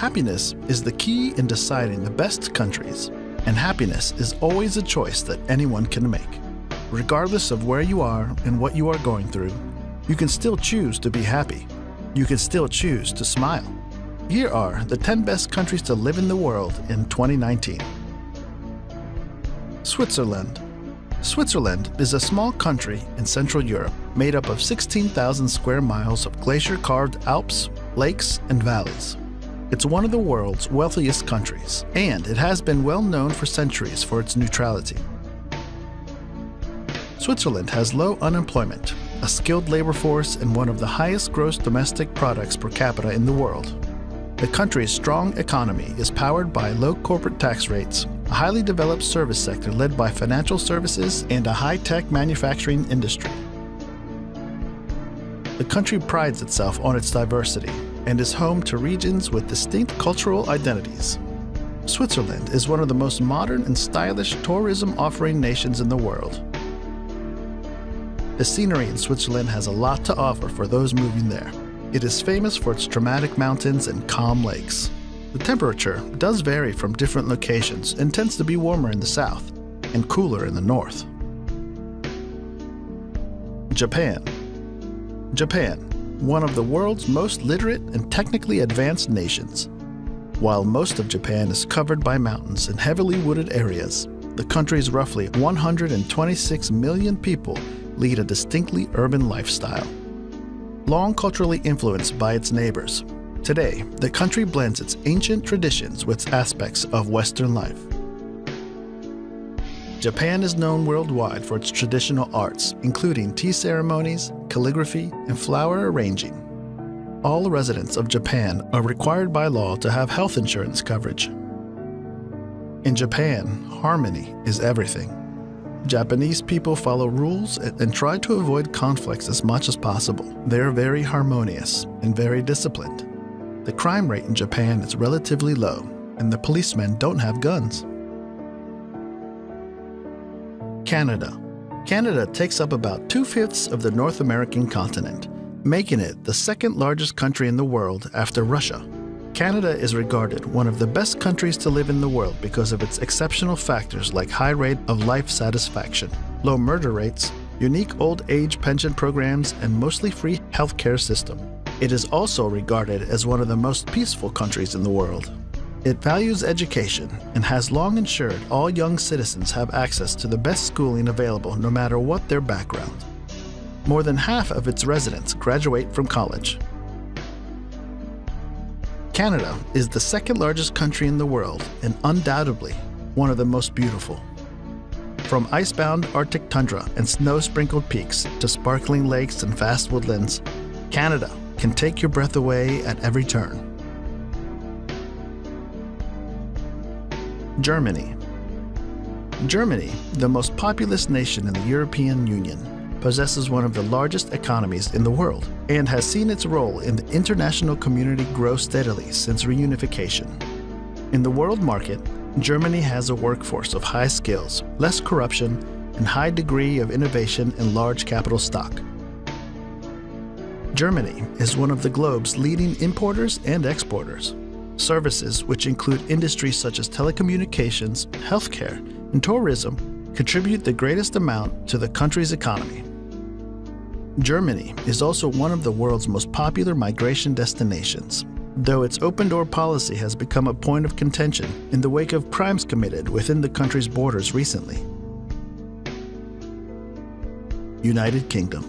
Happiness is the key in deciding the best countries, and happiness is always a choice that anyone can make. Regardless of where you are and what you are going through, you can still choose to be happy. You can still choose to smile. Here are the 10 best countries to live in the world in 2019. Switzerland. Switzerland is a small country in Central Europe made up of 16,000 square miles of glacier-carved Alps, lakes, and valleys. It's one of the world's wealthiest countries, and it has been well known for centuries for its neutrality. Switzerland has low unemployment, a skilled labor force, and one of the highest gross domestic products per capita in the world. The country's strong economy is powered by low corporate tax rates, a highly developed service sector led by financial services, and a high-tech manufacturing industry. The country prides itself on its diversity and is home to regions with distinct cultural identities. Switzerland is one of the most modern and stylish tourism-offering nations in the world. The scenery in Switzerland has a lot to offer for those moving there. It is famous for its dramatic mountains and calm lakes. The temperature does vary from different locations and tends to be warmer in the south and cooler in the north. Japan. Japan, one of the world's most literate and technically advanced nations. While most of Japan is covered by mountains and heavily wooded areas, the country's roughly 126 million people lead a distinctly urban lifestyle. Long culturally influenced by its neighbors, today the country blends its ancient traditions with aspects of Western life. Japan is known worldwide for its traditional arts, including tea ceremonies, calligraphy, and flower arranging. All residents of Japan are required by law to have health insurance coverage. In Japan, harmony is everything. Japanese people follow rules and try to avoid conflicts as much as possible. They are very harmonious and very disciplined. The crime rate in Japan is relatively low, and the policemen don't have guns. Canada. Canada takes up about 2/5 of the North American continent, making it the second largest country in the world after Russia. Canada is regarded one of the best countries to live in the world because of its exceptional factors like high rate of life satisfaction, low murder rates, unique old age pension programs, and mostly free healthcare system. It is also regarded as one of the most peaceful countries in the world. It values education and has long ensured all young citizens have access to the best schooling available no matter what their background. More than half of its residents graduate from college. Canada is the second largest country in the world and undoubtedly one of the most beautiful. From icebound Arctic tundra and snow-sprinkled peaks to sparkling lakes and vast woodlands, Canada can take your breath away at every turn. Germany. Germany, the most populous nation in the European Union, possesses one of the largest economies in the world and has seen its role in the international community grow steadily since reunification. In the world market, Germany has a workforce of high skills, less corruption, and high degree of innovation and large capital stock. Germany is one of the globe's leading importers and exporters. Services, which include industries such as telecommunications, healthcare, and tourism, contribute the greatest amount to the country's economy. Germany is also one of the world's most popular migration destinations, though its open-door policy has become a point of contention in the wake of crimes committed within the country's borders recently. United Kingdom.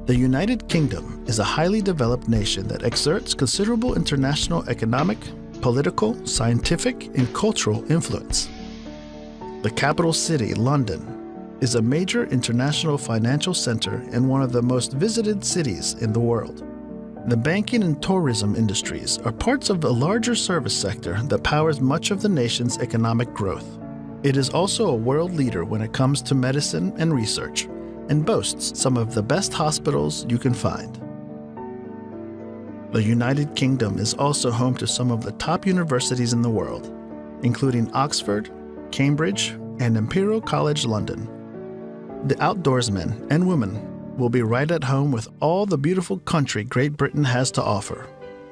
The United Kingdom is a highly developed nation that exerts considerable international economic, political, scientific, and cultural influence. The capital city, London, is a major international financial center and one of the most visited cities in the world. The banking and tourism industries are parts of a larger service sector that powers much of the nation's economic growth. It is also a world leader when it comes to medicine and research, and boasts some of the best hospitals you can find. The United Kingdom is also home to some of the top universities in the world, including Oxford, Cambridge, and Imperial College London. The outdoorsmen and women will be right at home with all the beautiful country Great Britain has to offer.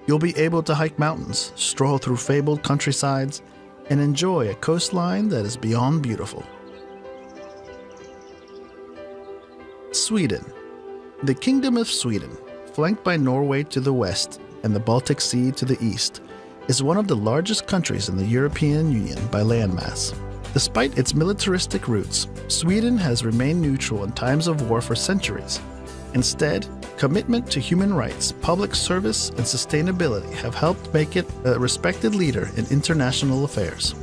You'll be able to hike mountains, stroll through fabled countrysides, and enjoy a coastline that is beyond beautiful. Sweden. The Kingdom of Sweden, flanked by Norway to the west and the Baltic Sea to the east, is one of the largest countries in the European Union by landmass. Despite its militaristic roots, Sweden has remained neutral in times of war for centuries. Instead, commitment to human rights, public service, and sustainability have helped make it a respected leader in international affairs.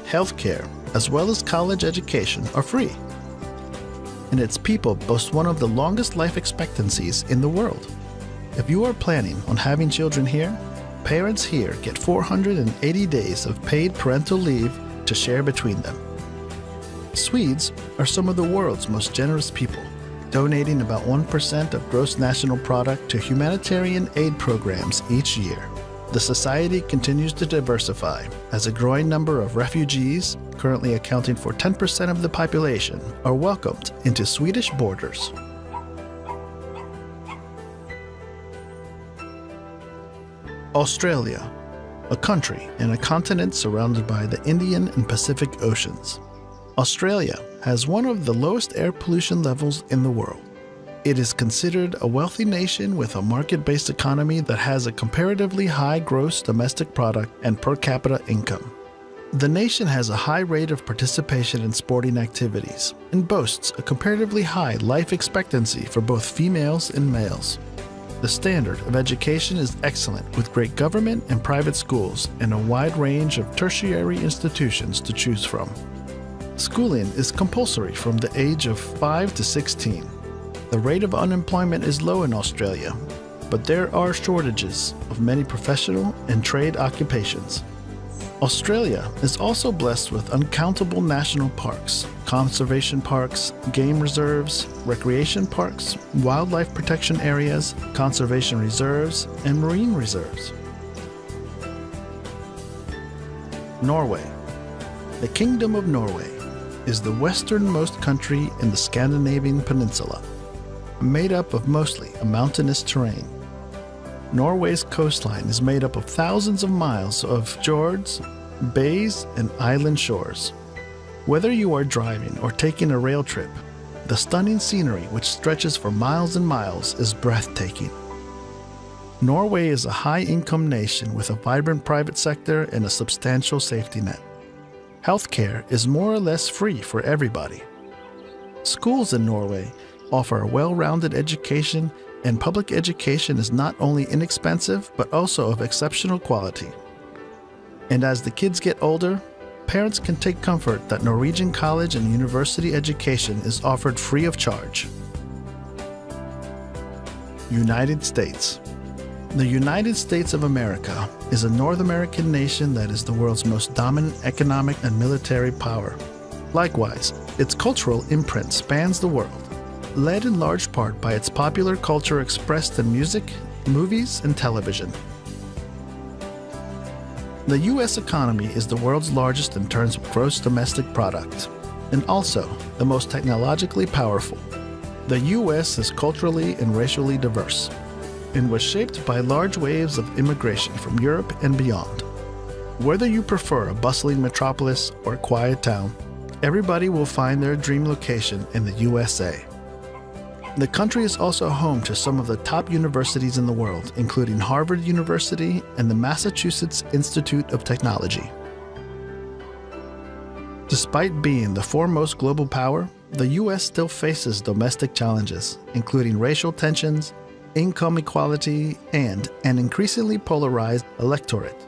Healthcare, as well as college education, are free. And its people boast one of the longest life expectancies in the world. If you are planning on having children here, parents here get 480 days of paid parental leave to share between them. Swedes are some of the world's most generous people, donating about 1% of gross national product to humanitarian aid programs each year. The society continues to diversify as a growing number of refugees, currently accounting for 10% of the population, are welcomed into Swedish borders. Australia, a country and a continent surrounded by the Indian and Pacific Oceans. Australia has one of the lowest air pollution levels in the world. It is considered a wealthy nation with a market-based economy that has a comparatively high gross domestic product and per capita income. The nation has a high rate of participation in sporting activities and boasts a comparatively high life expectancy for both females and males. The standard of education is excellent, with great government and private schools and a wide range of tertiary institutions to choose from. Schooling is compulsory from the age of 5 to 16. The rate of unemployment is low in Australia, but there are shortages of many professional and trade occupations. Australia is also blessed with uncountable national parks, conservation parks, game reserves, recreation parks, wildlife protection areas, conservation reserves, and marine reserves. Norway. The Kingdom of Norway is the westernmost country in the Scandinavian peninsula, made up of mostly a mountainous terrain. Norway's coastline is made up of thousands of miles of fjords, bays, and island shores. Whether you are driving or taking a rail trip, the stunning scenery, which stretches for miles and miles, is breathtaking. Norway is a high-income nation with a vibrant private sector and a substantial safety net. Healthcare is more or less free for everybody. Schools in Norway offer a well-rounded education, and public education is not only inexpensive but also of exceptional quality. And as the kids get older, parents can take comfort that Norwegian college and university education is offered free of charge. United States. The United States of America is a North American nation that is the world's most dominant economic and military power. Likewise, its cultural imprint spans the world, led in large part by its popular culture expressed in music, movies, and television. The U.S. economy is the world's largest in terms of gross domestic product, and also the most technologically powerful. The U.S. is culturally and racially diverse, and was shaped by large waves of immigration from Europe and beyond. Whether you prefer a bustling metropolis or a quiet town, everybody will find their dream location in the USA. The country is also home to some of the top universities in the world, including Harvard University and the Massachusetts Institute of Technology. Despite being the foremost global power, the U.S. still faces domestic challenges, including racial tensions, income equality, and an increasingly polarized electorate.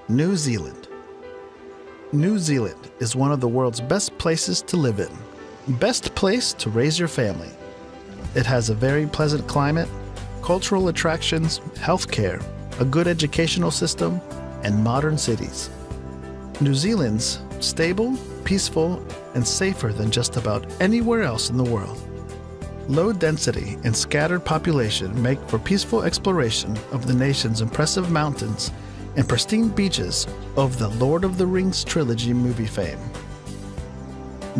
New Zealand. New Zealand is one of the world's best places to live in. Best place to raise your family. It has a very pleasant climate, cultural attractions, healthcare, a good educational system, and modern cities. New Zealand's stable, peaceful, and safer than just about anywhere else in the world. Low density and scattered population make for peaceful exploration of the nation's impressive mountains and pristine beaches of the Lord of the Rings trilogy movie fame.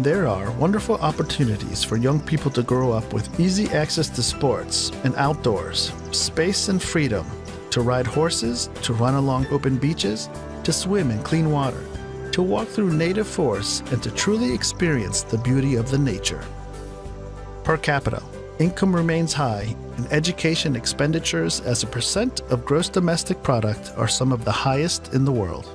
There are wonderful opportunities for young people to grow up with easy access to sports and outdoors, space and freedom, to ride horses, to run along open beaches, to swim in clean water, to walk through native forests, and to truly experience the beauty of the nature. Per capita, income remains high, and education expenditures as a percent of gross domestic product are some of the highest in the world.